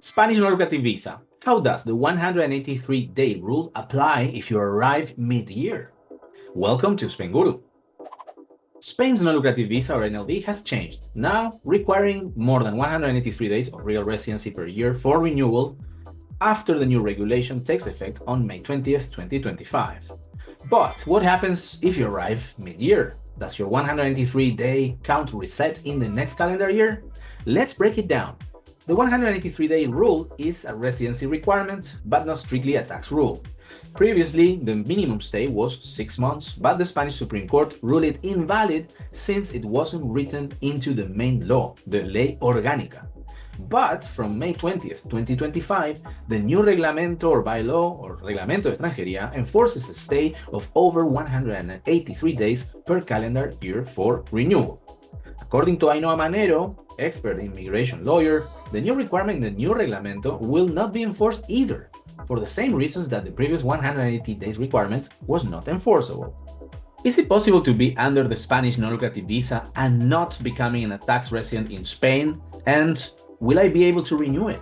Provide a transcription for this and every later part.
Spanish non-lucrative visa. How does the 183-day rule apply if you arrive mid-year? Welcome to Spainguru. Spain's non-lucrative visa, or NLV, has changed, now requiring more than 183 days of real residency per year for renewal after the new regulation takes effect on May 20th, 2025. But what happens if you arrive mid-year? Does your 183-day count reset in the next calendar year? Let's break it down. The 183-day rule is a residency requirement, but not strictly a tax rule. Previously, the minimum stay was 6 months, but the Spanish Supreme Court ruled it invalid since it wasn't written into the main law, the Ley Orgánica. But from May 20th, 2025, the new reglamento or bylaw or reglamento de extranjería enforces a stay of over 183 days per calendar year for renewal. According to Ainhoa Manero, expert immigration lawyer, the new requirement in the new reglamento will not be enforced either, for the same reasons that the previous 180 days requirement was not enforceable. Is it possible to be under the Spanish non-lucrative visa and not becoming a tax resident in Spain? And will I be able to renew it?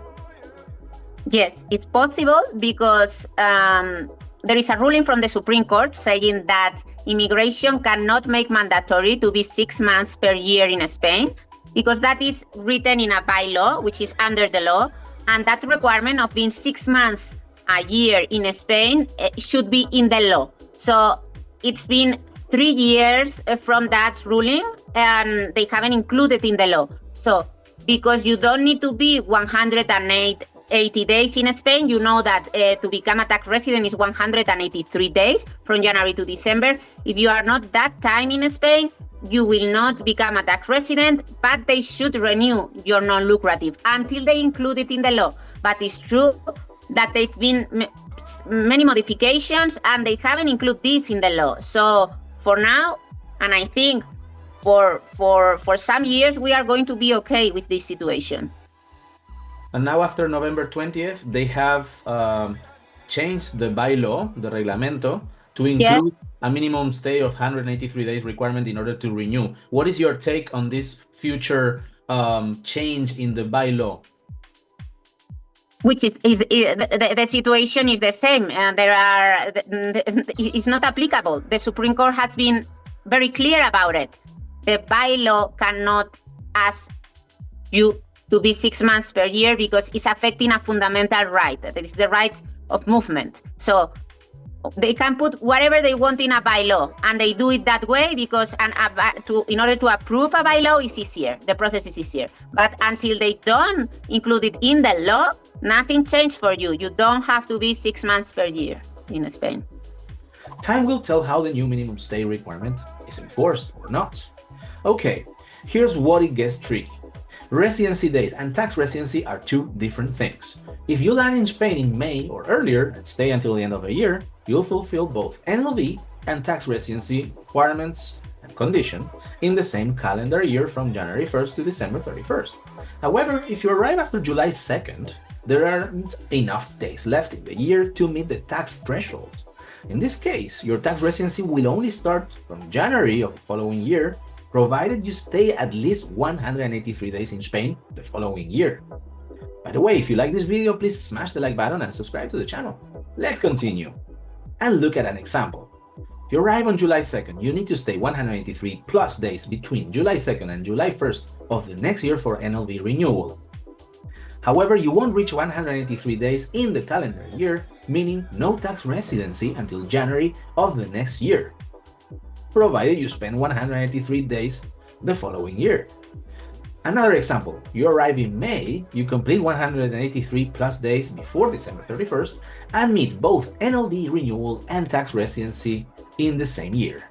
Yes, it's possible because there is a ruling from the Supreme Court saying that immigration cannot make mandatory to be 6 months per year in Spain, because that is written in a bylaw, which is under the law, and that requirement of being 6 months a year in Spain should be in the law. So it's been 3 years from that ruling, and they haven't included in the law. So because you don't need to be 180 days in Spain, you know that to become a tax resident is 183 days from January to December. If you are not that time in Spain, you will not become a tax resident, but they should renew your non-lucrative until they include it in the law. But it's true that they've been many modifications and they haven't included this in the law. So for now, and I think for some years, we are going to be okay with this situation. And now after November 20th, they have changed the bylaw, the reglamento, to include a minimum stay of 183 days requirement in order to renew. What is your take on this future change in the bylaw? Which is the situation is the same, and it's not applicable. The Supreme Court has been very clear about it. The bylaw cannot ask you to be 6 months per year because it's affecting a fundamental right. That is the right of movement. So they can put whatever they want in a bylaw, and they do it that way because in order to approve a bylaw is easier. The process is easier. But until they don't include it in the law, nothing changed for you. You don't have to be 6 months per year in Spain. Time will tell how the new minimum stay requirement is enforced or not. Okay, here's what it gets tricky. Residency days and tax residency are two different things. If you land in Spain in May or earlier and stay until the end of the year, you'll fulfill both NLV and tax residency requirements and condition in the same calendar year from January 1st to December 31st. However, if you arrive after July 2nd, there aren't enough days left in the year to meet the tax threshold. In this case, your tax residency will only start from January of the following year, provided you stay at least 183 days in Spain the following year. By the way, if you like this video, please smash the like button and subscribe to the channel. Let's continue and look at an example. If you arrive on July 2nd, you need to stay 183 plus days between July 2nd and July 1st of the next year for NLV renewal. However, you won't reach 183 days in the calendar year, meaning no tax residency until January of the next year, provided you spend 183 days the following year. Another example, you arrive in May, you complete 183 plus days before December 31st and meet both NLV renewal and tax residency in the same year.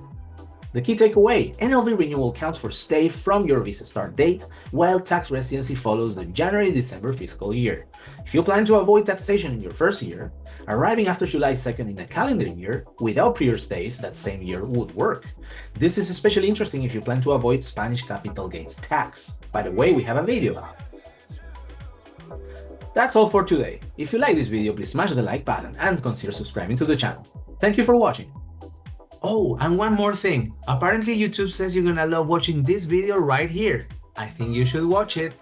The key takeaway, NLV renewal counts for stay from your visa start date, while tax residency follows the January-December fiscal year. If you plan to avoid taxation in your first year, arriving after July 2nd in a calendar year without prior stays that same year would work. This is especially interesting if you plan to avoid Spanish capital gains tax. By the way, we have a video about it. That's all for today. If you like this video, please smash the like button and consider subscribing to the channel. Thank you for watching. Oh, and one more thing. Apparently YouTube says you're gonna love watching this video right here. I think you should watch it.